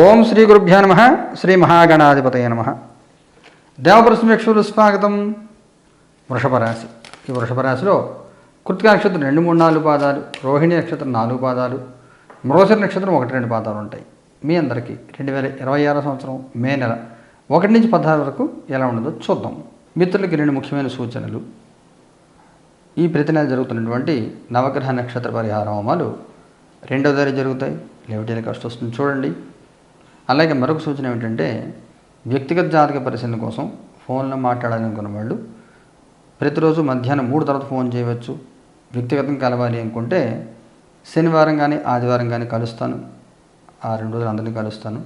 ఓం శ్రీ గురుభ్యో నమః. శ్రీ మహాగణాధిపతయ నమః. దేవప్రసమేక్షులు స్వాగతం. వృషభ రాశి. ఈ వృషభ రాశిలో కృత్తికా నక్షత్రం 2, 3, 4 పాదాలు, రోహిణి నక్షత్రం 4 పాదాలు, మృగశిర నక్షత్రం 1, 2 పాదాలు ఉంటాయి. మీ అందరికీ 2026 సంవత్సరం మే నెల 1 నుంచి 16 వరకు ఎలా ఉండదో చూద్దాం. మిత్రులకి 2 ముఖ్యమైన సూచనలు. ఈ ప్రతి నెల జరుగుతున్నటువంటి నవగ్రహ నక్షత్ర పరిహార హోమాలు 2వ తారీఖు జరుగుతాయి. లెవెటీల కాస్ట్ వస్తుంది చూడండి. అలాగే మరొక సూచన ఏమిటంటే, వ్యక్తిగత జాతక పరిశీలన కోసం ఫోన్లో మాట్లాడాలనుకున్న వాళ్ళు ప్రతిరోజు మధ్యాహ్నం 3 తర్వాత ఫోన్ చేయవచ్చు. వ్యక్తిగతంగా కలవాలి అనుకుంటే శనివారం కానీ ఆదివారం కానీ కలుస్తాను. ఆ 2 రోజులు అందరినీ కలుస్తాను.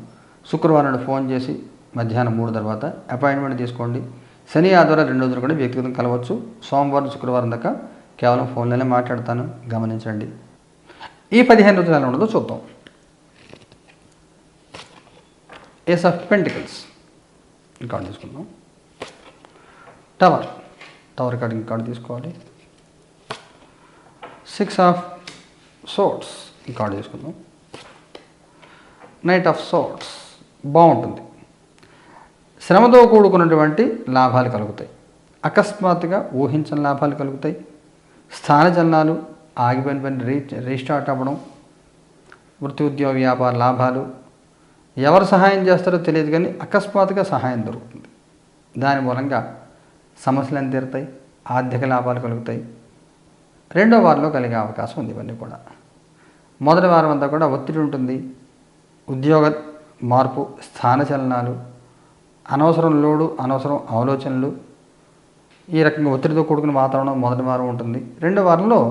శుక్రవారం ఫోన్ చేసి మధ్యాహ్నం 3 తర్వాత అపాయింట్మెంట్ తీసుకోండి. శని ఆదివారం 2 రోజులు కూడా వ్యక్తిగతంగా కలవచ్చు. సోమవారం శుక్రవారం దాకా కేవలం ఫోన్లోనే మాట్లాడతాను, గమనించండి. ఈ 15 రోజులు ఎలా ఉండదో చూద్దాం. ఏస్ ఆఫ్ పెంటికల్స్ కార్డు తీసుకుందాం. టవర్ కార్డు కార్డు తీసుకోవాలి. 6 ఆఫ్ సోర్డ్స్ కార్డు తీసుకుందాం. నైట్ ఆఫ్ సోర్డ్స్ బాగుంటుంది. శ్రమతో కూడుకున్నటువంటి లాభాలు కలుగుతాయి. అకస్మాత్తుగా ఊహించని లాభాలు కలుగుతాయి. స్థానచలనాలు, ఆగిపోయిన పని రీస్టార్ట్ అవ్వడం, వృత్తి ఉద్యోగ వ్యాపార లాభాలు, ఎవరు సహాయం చేస్తారో తెలియదు కానీ అకస్మాత్తుగా సహాయం దొరుకుతుంది. దాని మూలంగా సమస్యలు తీరుతాయి. ఆర్థిక లాభాలు కలుగుతాయి. 2వ వారంలో కలిగే అవకాశం ఉంది. ఇవన్నీ కూడా మొదటి వారం అంతా కూడా ఒత్తిడి ఉంటుంది. ఉద్యోగ మార్పు, స్థానచలనాలు, అనవసరం లోడు, అనవసరం ఆలోచనలు, ఈ రకంగా ఒత్తిడితో కూడుకున్న వాతావరణం మొదటి వారం ఉంటుంది. 2వ వారంలో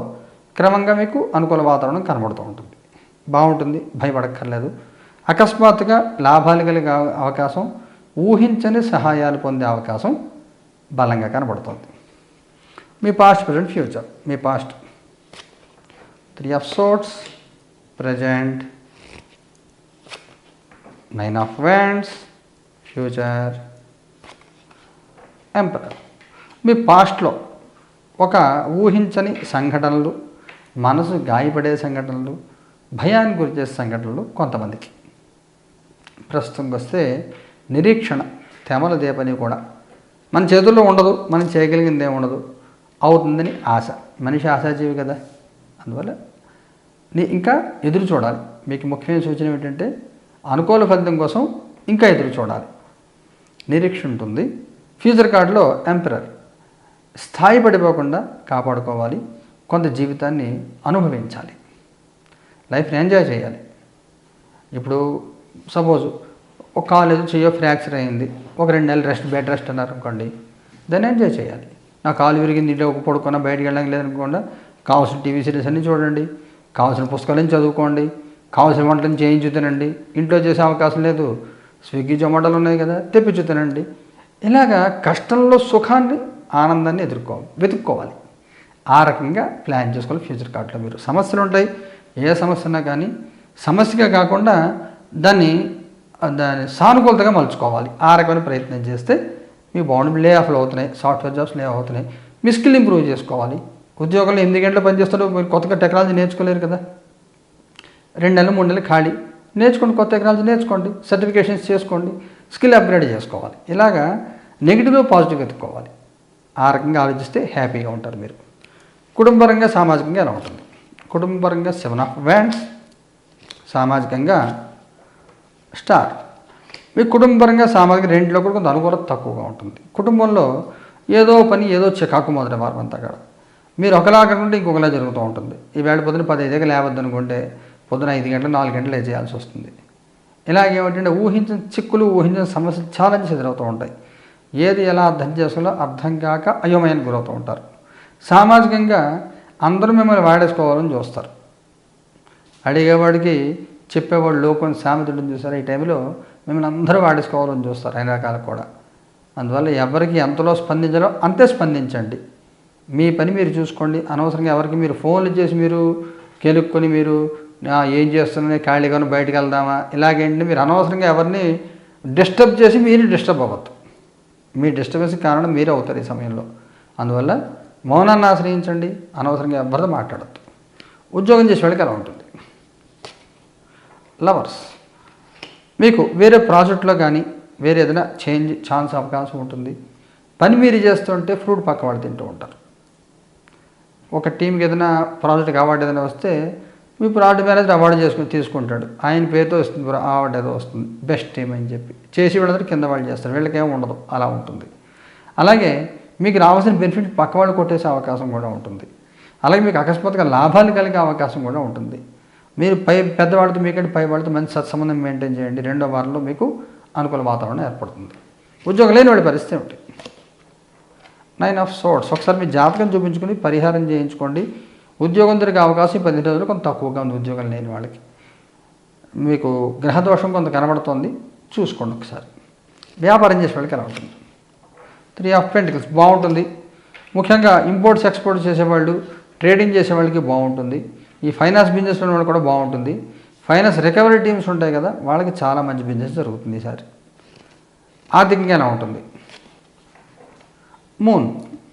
క్రమంగా మీకు అనుకూల వాతావరణం కనబడుతూ ఉంటుంది. బాగుంటుంది, భయపడక్కర్లేదు. అకస్మాత్తుగా లాభాలు కలిగే అవకాశం, ఊహించని సహాయాలు పొందే అవకాశం బలంగా కనబడుతుంది. మీ పాస్ట్, ప్రజెంట్, ఫ్యూచర్. మీ past 3 of swords, present 9 of wands, future emperor. మీ పాస్ట్లో ఒక ఊహించని సంఘటనలు, మనసు గాయపడే సంఘటనలు, భయానికి గురిచేసే సంఘటనలు కొంతమందికి. ప్రస్తుతంకి వస్తే నిరీక్షణ, తెమల దీపని కూడా మన చేతుల్లో ఉండదు, మనం చేయగలిగిందే ఉండదు, అవుతుందని ఆశ. మనిషి ఆశాజీవి కదా, అందువల్ల ఇంకా ఎదురు చూడాలి. మీకు ముఖ్యమైన సూచన ఏమిటంటే, అనుకూల ఫలితం కోసం ఇంకా ఎదురు చూడాలి. నిరీక్షణ ఉంటుంది. ఫ్యూచర్ కార్డులో ఎంపరర్. స్థాయి పడిపోకుండా కాపాడుకోవాలి. కొంత జీవితాన్ని అనుభవించాలి. లైఫ్ని ఎంజాయ్ చేయాలి. ఇప్పుడు సపోజ్ ఒక కాలేజ్ చెయ్యో ఫ్రాక్చర్ అయింది, ఒక 2 నెలలు బెడ్ రెస్ట్ అన్నారు అనుకోండి, దాన్ని ఎంజాయ్ చేయాలి. నా కాలు విరిగింది, ఇంట్లో ఒక పడుకున్నా బయటికి వెళ్ళడానికి లేదనుకోండి, కావాల్సిన టీవీ సిరీస్ అన్నీ చూడండి, కావాల్సిన పుస్తకాలను చదువుకోండి, కావాల్సిన వంటలను చేయించు తినండి. ఇంట్లో చేసే అవకాశం లేదు, స్విగ్గీ జొమాటోలు ఉన్నాయి కదా, తెప్పించు తినండి. ఇలాగా కష్టంలో సుఖాన్ని, ఆనందాన్ని వెతుక్కోవాలి. ఆ రకంగా ప్లాన్ చేసుకోవాలి. ఫ్యూచర్ కార్డులో మీరు సమస్యలు ఉంటాయి. ఏ సమస్య ఉన్నా కానీ సమస్యగా కాకుండా దాన్ని సానుకూలతగా మలుచుకోవాలి. ఆ రకమైన ప్రయత్నం చేస్తే మీ బాగుండి. లే ఆఫ్లు అవుతున్నాయి, సాఫ్ట్వేర్ జాబ్స్ లే అవుతున్నాయి. మీ స్కిల్ ఇంప్రూవ్ చేసుకోవాలి. ఉద్యోగంలో 8 గంటలు పనిచేస్తారో మీరు కొత్తగా టెక్నాలజీ నేర్చుకోలేరు కదా. 2 నెలలు 3 నెలలు ఖాళీ, నేర్చుకోండి, కొత్త టెక్నాలజీ నేర్చుకోండి, సర్టిఫికేషన్స్ చేసుకోండి, స్కిల్ అప్గ్రేడ్ చేసుకోవాలి. ఇలాగా నెగిటివ్లో పాజిటివ్ ఎత్తుకోవాలి. ఆ రకంగా ఆలోచిస్తే హ్యాపీగా ఉంటారు మీరు. కుటుంబపరంగా, సామాజికంగా ఎలా ఉంటుంది? కుటుంబపరంగా 7 ఆఫ్ వ్యాండ్స్, సామాజికంగా స్టార్. మీ కుటుంబపరంగా, సామాజిక రెండింటిలో కూడా కొంత అనుకూలత తక్కువగా ఉంటుంది. కుటుంబంలో ఏదో పని, ఏదో చికాకు మొదటి వారం అంతా కూడా మీరు ఒకలా కాకుండా ఇంకొకలా జరుగుతూ ఉంటుంది. ఈవేళ పొద్దున 15 లేవద్దు అనుకుంటే పొద్దున 5 గంటలు 4 గంటలు చేయాల్సి వస్తుంది. ఇలాగేమిటంటే ఊహించిన చిక్కులు, ఊహించిన సమస్యలు ఛాలెంజెస్ ఎదురవుతూ ఉంటాయి. ఏది ఎలా అర్థం చేసుకోవాలో అర్థం కాక అయోమయానికి గురవుతూ ఉంటారు. సామాజికంగా అందరూ మిమ్మల్ని వాడేసుకోవాలని చూస్తారు. అడిగేవాడికి చెప్పేవాడు లోకం సామెతలను చూస్తారు. ఈ టైంలో మిమ్మల్ని అందరూ వాడేసుకోవాలని చూస్తారు, అన్ని రకాలకు కూడా. అందువల్ల ఎవరికి ఎంతలో స్పందించాలో అంతే స్పందించండి. మీ పని మీరు చూసుకోండి. అనవసరంగా ఎవరికి మీరు ఫోన్లు చేసి మీరు కెలుక్కొని మీరు ఏం చేస్తున్నారని ఖాళీగాను బయటకు వెళ్దామా ఇలాగేంటి మీరు అనవసరంగా ఎవరిని డిస్టర్బ్ చేసి మీరు డిస్టర్బ్ అవ్వద్దు. మీ డిస్టర్బెన్స్ కారణం మీరే అవుతారు ఈ సమయంలో. అందువల్ల మౌనాన్ని ఆశ్రయించండి. అనవసరంగా ఎవరితో మాట్లాడద్దు. ఉద్యోగం చేసే వాళ్ళకి ఎలా ఉంటుంది? లవర్స్ మీకు వేరే ప్రాజెక్టులో కానీ వేరే ఏదైనా ఛాన్స్ అవకాశం ఉంటుంది. పని మీరు చేస్తుంటే ఫ్రూట్ పక్క వాళ్ళు తింటూ ఉంటారు. ఒక టీంకి ఏదైనా ప్రాజెక్ట్కి అవార్డు ఏదైనా వస్తే మీ ప్రాజెక్ట్ మేనేజర్ అవార్డు తీసుకుంటాడు. ఆయన పేరుతో వస్తుంది అవార్డు ఏదో వస్తుంది, బెస్ట్ టీం అని చెప్పి. చేసి వీళ్ళందరూ కింద వాళ్ళు చేస్తారు, వీళ్ళకేమో ఉండదు, అలా ఉంటుంది. అలాగే మీకు రావాల్సిన బెనిఫిట్ పక్క వాళ్ళు కొట్టేసే అవకాశం కూడా ఉంటుంది. అలాగే మీకు అకస్మాత్తుగా లాభాలు కలిగే అవకాశం కూడా ఉంటుంది. మీరు పెద్దవాడితో మీకంటే పై వాళ్ళతో మంచి సత్సంబంధం మెయింటైన్ చేయండి. 2వ వారంలో మీకు అనుకూల వాతావరణం ఏర్పడుతుంది. ఉద్యోగం లేని వాడి పరిస్థితి ఏమిటి? 9 ఆఫ్ సోర్డ్స్. ఒకసారి మీ జాతకం చూపించుకుని పరిహారం చేయించుకోండి. ఉద్యోగం దొరికే అవకాశం 10 రోజులు కొంత తక్కువగా ఉంది ఉద్యోగం లేని వాళ్ళకి. మీకు గ్రహదోషం కొంత కనబడుతోంది, చూసుకోండి ఒకసారి. వ్యాపారం చేసే వాళ్ళకి ఎలా ఉంటుంది? 3 ఆఫ్ పెంటికల్స్ బాగుంటుంది. ముఖ్యంగా ఇంపోర్ట్స్ ఎక్స్పోర్ట్స్ చేసేవాళ్ళు, ట్రేడింగ్ చేసేవాళ్ళకి బాగుంటుంది. ఈ ఫైనాన్స్ బిజినెస్ ఉన్న వాళ్ళు కూడా బాగుంటుంది. ఫైనాన్స్ రికవరీ టీమ్స్ ఉంటాయి కదా, వాళ్ళకి చాలా మంచి బిజినెస్ జరుగుతుంది ఈసారి. ఆర్థికంగా ఎలా ఉంటుంది? మూన్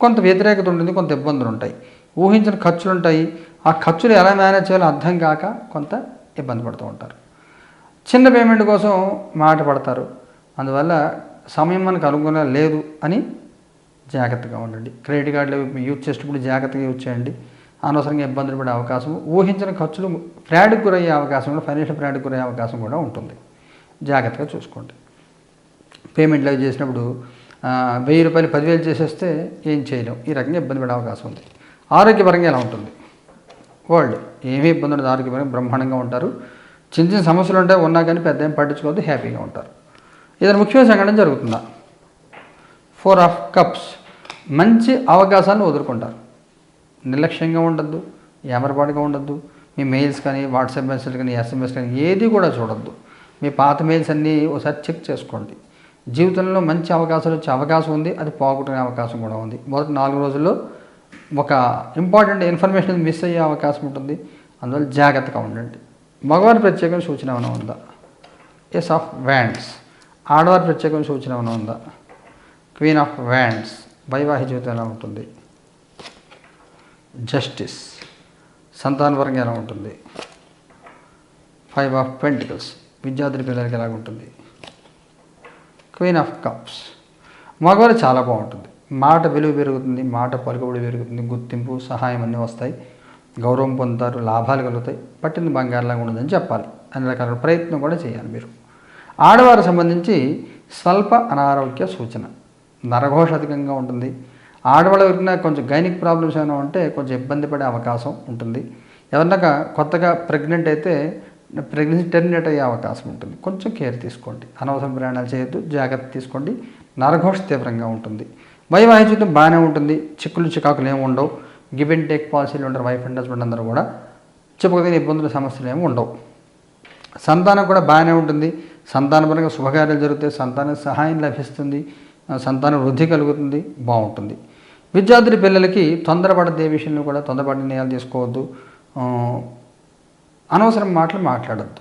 కొంత వ్యతిరేకత ఉంటుంది, కొంత ఇబ్బందులు ఉంటాయి, ఊహించిన ఖర్చులు ఉంటాయి. ఆ ఖర్చులు ఎలా మేనేజ్ చేయాలో అర్థం కాక కొంత ఇబ్బంది పడుతూ ఉంటారు. చిన్న పేమెంట్ కోసం మాట పడతారు. అందువల్ల సమయం మనకు అనుగుణంగా లేదు అని జాగ్రత్తగా ఉండండి. క్రెడిట్ కార్డులు యూజ్ చేసేటప్పుడు జాగ్రత్తగా యూజ్ చేయండి. అనవసరంగా ఇబ్బందులు పడే అవకాశం, ఊహించిన ఖర్చులు ఫ్రాడ్కి గురయ్యే అవకాశం కూడా, ఫైనాన్షియల్ ఫ్రాడ్కి గురయ్యే అవకాశం కూడా ఉంటుంది. జాగ్రత్తగా చూసుకోండి. పేమెంట్లు అవి చేసినప్పుడు 1000 రూపాయలు 10,000 చేసేస్తే ఏం చేయలేం, ఈ రకంగా ఇబ్బంది పడే అవకాశం ఉంది. ఆరోగ్యపరంగా ఎలా ఉంటుంది? వరల్డ్ ఏమీ ఇబ్బంది ఉండదు, ఆరోగ్యపరంగా బ్రహ్మాండంగా ఉంటారు. చిన్న చిన్న సమస్యలు ఉంటాయి, ఉన్నా కానీ పెద్ద ఏం పట్టించుకోవద్దు, హ్యాపీగా ఉంటారు. ఏదైనా ముఖ్యమైన సంఘటన జరుగుతుందా? 4 ఆఫ్ కప్స్. మంచి అవకాశాలను వదులుకుంటారు. నిర్లక్ష్యంగా ఉండద్దు, ఏమరపాటుగా ఉండద్దు. మీ మెయిల్స్ కానీ, వాట్సాప్ మెసేజ్ కానీ, SMS కానీ ఏది కూడా చూడొద్దు. మీ పాత మెయిల్స్ అన్నీ ఒకసారి చెక్ చేసుకోండి. జీవితంలో మంచి అవకాశాలు వచ్చే అవకాశం ఉంది, అది పోగొట్టుకునే అవకాశం కూడా ఉంది. మొదటి 4 రోజుల్లో ఒక ఇంపార్టెంట్ ఇన్ఫర్మేషన్ మిస్ అయ్యే అవకాశం ఉంటుంది. అందువల్ల జాగ్రత్తగా ఉండండి. మగవారి ప్రత్యేకమైన సూచన ఏమైనా ఉందా? Ace of wands. ఆడవారి ప్రత్యేకమైన సూచన ఏమైనా ఉందా? Queen of wands. వైవాహిక జీవితం ఎలా ఉంటుంది? జస్టిస్. సంతానపరంగా ఎలా ఉంటుంది? 5 ఆఫ్ పెంటికల్స్. విద్యార్థుల పిల్లలకి ఎలా ఉంటుంది? Queen of cups. మగవారు చాలా బాగుంటుంది. మాట విలువ పెరుగుతుంది, మాట పలుకుబడి పెరుగుతుంది, గుర్తింపు, సహాయం అన్నీ వస్తాయి, గౌరవం పొందుతారు, లాభాలు కలుగుతాయి. పట్టింది బంగారులాగా ఉండదని చెప్పాలి. అన్ని రకాల ప్రయత్నం కూడా చేయాలి మీరు. ఆడవారికి సంబంధించి స్వల్ప అనారోగ్య సూచన. నరఘోష అధికంగా ఉంటుంది. ఆడవాళ్ళ ఎవరికైనా కొంచెం గైనిక్ ప్రాబ్లమ్స్ ఏమైనా ఉంటే కొంచెం ఇబ్బంది పడే అవకాశం ఉంటుంది. ఎవరినాక కొత్తగా ప్రెగ్నెంట్ అయితే ప్రెగ్నెన్సీ టెర్మినేట్ అయ్యే అవకాశం ఉంటుంది. కొంచెం కేర్ తీసుకోండి. అనవసరం ప్రయాణాలు చేయొద్దు, జాగ్రత్త తీసుకోండి. నరఘోష తీవ్రంగా ఉంటుంది. వైవాహిక జీవితం బాగానే ఉంటుంది. చిక్కులు చికాకులు ఏమి ఉండవు. గివ్ అండ్ టేక్ పాలసీలు ఉంటారు. వైఫ్ అండ్ హస్బెండ్ అందరూ కూడా చెప్పుకోదగిన ఇబ్బందులు, సమస్యలు ఏమి ఉండవు. సంతానం కూడా బాగానే ఉంటుంది. సంతానపరంగా శుభకార్యాలు జరుగుతాయి, సంతాన సహాయం లభిస్తుంది, సంతాన వృద్ధి కలుగుతుంది, బాగుంటుంది. విద్యార్థుల పిల్లలకి తొందరపడద్దు, ఏ విషయంలో కూడా తొందరపడి నిర్ణయాలు తీసుకోవద్దు. అనవసరం మాటలు మాట్లాడద్దు.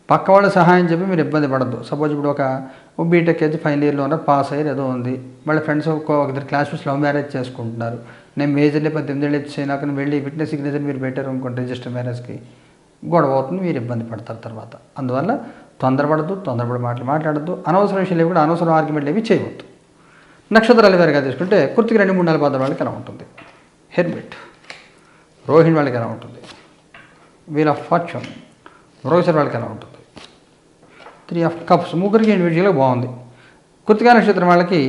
పక్క వాళ్ళ సహాయం చెప్పి మీరు ఇబ్బంది పడద్దు. సపోజ్ ఇప్పుడు ఒక బీటెక్ అయితే ఫైనల్ ఇయర్లో ఉన్న పాస్ అయ్యారు, ఏదో ఉంది, వాళ్ళ ఫ్రెండ్స్ ఒక ఇద్దరు క్లాస్మేట్స్ లవ్ మ్యారేజ్ చేసుకుంటున్నారు. నేను మేజర్లీ 18 ఏళ్ళు వచ్చేనాక వెళ్ళి విట్నెస్ సిగ్నేచర్ మీరు పెట్టారు అనుకోండి రిజిస్టర్ మ్యారేజ్కి, గొడవ అవుతుంది, మీరు ఇబ్బంది పడతారు తర్వాత. అందువల్ల తొందరపడద్దు, తొందరపడి మాటలు మాట్లాడద్దు, అనవసరం విషయాలు కూడా అనవసరం ఆర్గ్యుమెంట్లు ఏవి చేయవద్దు. నక్షత్రాలు వేరుగా తీసుకుంటే కృతికి 2, 3, 4 పాదాల వాళ్ళకి ఎలా ఉంటుంది? హెర్మిట్. రోహిణి వాళ్ళకి ఎలా ఉంటుంది? Wheel of fortune. మృగశిర వాళ్ళకి ఎలా ఉంటుంది? 3 ఆఫ్ కప్స్. ముగ్గురికి ఇండివిజువల్గా బాగుంది. కృతికా నక్షత్రం వాళ్ళకి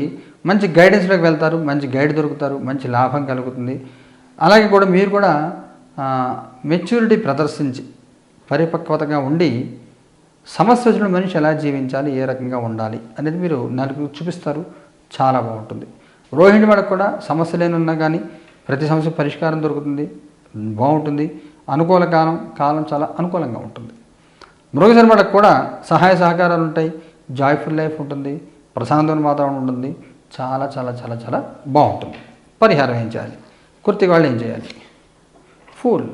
మంచి గైడెన్స్లోకి వెళ్తారు, మంచి గైడ్ దొరుకుతారు, మంచి లాభం కలుగుతుంది. అలాగే కూడా మీరు కూడా మెచ్యూరిటీ ప్రదర్శించి పరిపక్వతగా ఉండి సమస్య వచ్చిన మనిషి ఎలా జీవించాలి, ఏ రకంగా ఉండాలి అనేది మీరు నలుగురు చూపిస్తారు. చాలా బాగుంటుంది. రోహిణి వాళ్ళకి కూడా సమస్యలు ఉన్నా కానీ ప్రతి సమస్య పరిష్కారం దొరుకుతుంది, బాగుంటుంది. అనుకూల కాలం చాలా అనుకూలంగా ఉంటుంది. మృగశిర వాళ్ళకి కూడా సహాయ సహకారాలు ఉంటాయి, జాయ్ఫుల్ లైఫ్ ఉంటుంది, ప్రశాంతమైన వాతావరణం ఉంటుంది. చాలా చాలా చాలా చాలా బాగుంటుంది. పరిహారం ఏం చేయాలి? కృతిక వాళ్ళు ఏం చేయాలి? ఫూల్.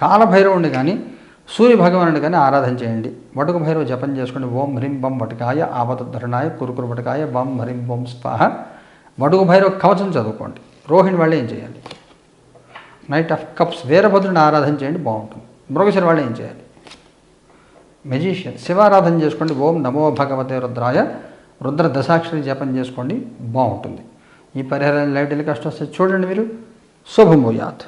కాలభైరవుడిని కానీ సూర్య భగవానుడిని కానీ ఆరాధన చేయండి. వటుక భైరవ జపం చేసుకోండి. ఓం హ్రీం బం వటకాయ ఆపద్ధరణాయ కురుకురు వటకాయ బం హ్రీం బం స్వాహ. వటుక భైరవ కవచం చదువుకోండి. రోహిణి వాళ్ళు ఏం చేయాలి? Knight of cups. వీరభద్రుని ఆరాధన చేయండి, బాగుంటుంది. మృగశిర వాళ్ళు ఏం చేయాలి? మెజిషియన్, శివారాధన చేసుకోండి. ఓం నమో భగవతే రుద్రాయ, రుద్ర దశాక్షరి జపం చేసుకోండి, బాగుంటుంది. ఈ పరిహారాన్ని లైవ్ టెలికాస్ట్ వస్తే చూడండి మీరు. శుభమూయాత్.